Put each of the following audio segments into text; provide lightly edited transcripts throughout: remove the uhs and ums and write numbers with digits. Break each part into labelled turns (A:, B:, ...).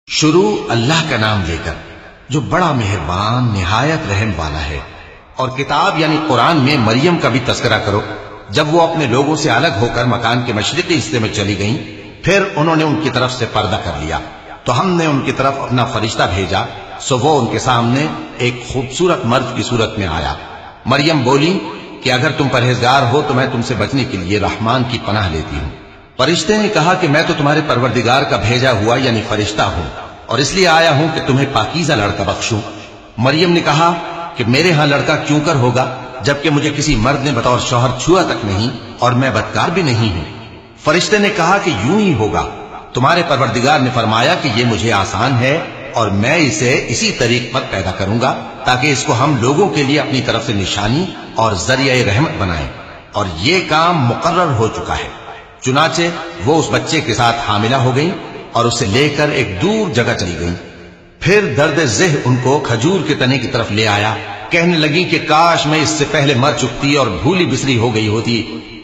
A: شروع اللہ کا نام لے کر جو بڑا مہربان نہایت رحم والا ہے۔ اور کتاب یعنی قرآن میں مریم کا بھی تذکرہ کرو جب وہ اپنے لوگوں سے الگ ہو کر مکان کے مشرقی حصے میں چلی گئیں، پھر انہوں نے ان کی طرف سے پردہ کر لیا تو ہم نے ان کی طرف اپنا فرشتہ بھیجا، سو وہ ان کے سامنے ایک خوبصورت مرد کی صورت میں آیا۔ مریم بولی کہ اگر تم پرہیزگار ہو تو میں تم سے بچنے کے لیے رحمان کی پناہ لیتی ہوں۔ فرشتے نے کہا کہ میں تو تمہارے پروردگار کا بھیجا ہوا یعنی فرشتہ ہوں، اور اس لیے آیا ہوں کہ تمہیں پاکیزہ لڑکا بخشوں۔ مریم نے کہا کہ میرے ہاں لڑکا کیوں کر ہوگا جبکہ مجھے کسی مرد نے بطور شوہر چھوا تک نہیں اور میں بدکار بھی نہیں ہوں۔ فرشتے نے کہا کہ یوں ہی ہوگا، تمہارے پروردگار نے فرمایا کہ یہ مجھے آسان ہے اور میں اسے اسی طریق پر پیدا کروں گا تاکہ اس کو ہم لوگوں کے لیے اپنی طرف سے نشانی اور ذریعہ رحمت بنائیں، اور یہ کام مقرر ہو چکا ہے۔ چنانچہ وہ اس بچے کے ساتھ حاملہ ہو گئی اور اسے لے کر ایک دور جگہ چلی گئی۔ پھر درد ذہ ان کو کھجور کے تنے کی طرف لے آیا، کہنے لگی کہ کاش میں اس سے پہلے مر چکتی اور بھولی بسری ہو گئی ہوتی۔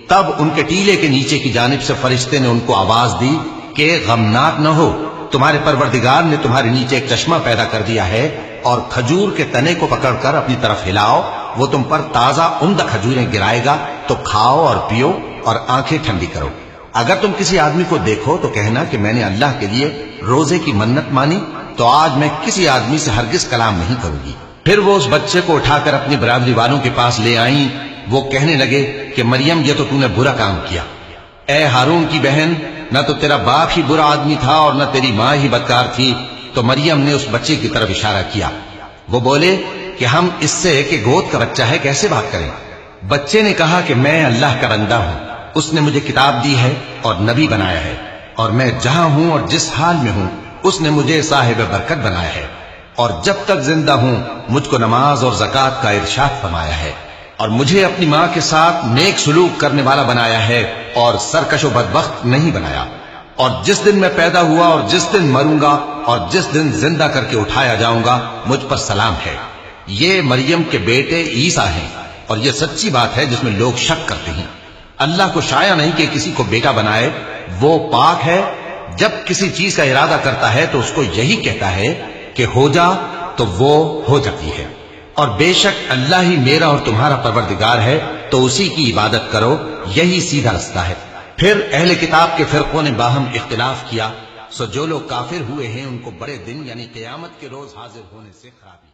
A: تب ان کے ٹیلے کے نیچے کی جانب سے فرشتے نے ان کو آواز دی کہ غمناک نہ ہو، تمہارے پروردگار نے تمہارے نیچے ایک چشمہ پیدا کر دیا ہے، اور کھجور کے تنے کو پکڑ کر اپنی طرف ہلاؤ، وہ تم پر تازہ عمدہ کھجوریں گرائے گا، تو کھاؤ اور پیو اور آنکھیں ٹھنڈی کرو۔ اگر تم کسی آدمی کو دیکھو تو کہنا کہ میں نے اللہ کے لیے روزے کی منت مانی، تو آج میں کسی آدمی سے ہرگز کلام نہیں کروں گی۔ پھر وہ اس بچے کو اٹھا کر اپنی برادری والوں کے پاس لے آئیں۔ وہ کہنے لگے کہ مریم یہ تو نے برا کام کیا۔ اے ہارون کی بہن، نہ تو تیرا باپ ہی برا آدمی تھا اور نہ تیری ماں ہی بدکار تھی۔ تو مریم نے اس بچے کی طرف اشارہ کیا۔ وہ بولے کہ ہم اس سے کہ گود کا بچہ ہے کیسے بات کریں؟ بچے نے کہا کہ میں اللہ کا بندہ ہوں، اس نے مجھے کتاب دی ہے اور نبی بنایا ہے، اور میں جہاں ہوں اور جس حال میں ہوں اس نے مجھے صاحب برکت بنایا ہے، اور جب تک زندہ ہوں مجھ کو نماز اور زکوٰۃ کا ارشاد فرمایا ہے، اور مجھے اپنی ماں کے ساتھ نیک سلوک کرنے والا بنایا ہے اور سرکش و بدبخت نہیں بنایا، اور جس دن میں پیدا ہوا اور جس دن مروں گا اور جس دن زندہ کر کے اٹھایا جاؤں گا مجھ پر سلام ہے۔ یہ مریم کے بیٹے عیسیٰ ہیں، اور یہ سچی بات ہے جس میں لوگ شک کرتے ہیں۔ اللہ کو شایع نہیں کہ کسی کو بیٹا بنائے، وہ پاک ہے، جب کسی چیز کا ارادہ کرتا ہے تو اس کو یہی کہتا ہے کہ ہو جا تو وہ ہو جاتی ہے۔ اور بے شک اللہ ہی میرا اور تمہارا پروردگار ہے، تو اسی کی عبادت کرو، یہی سیدھا رستہ ہے۔ پھر اہل کتاب کے فرقوں نے باہم اختلاف کیا، سو جو لوگ کافر ہوئے ہیں ان کو بڑے دن یعنی قیامت کے روز حاضر ہونے سے خراب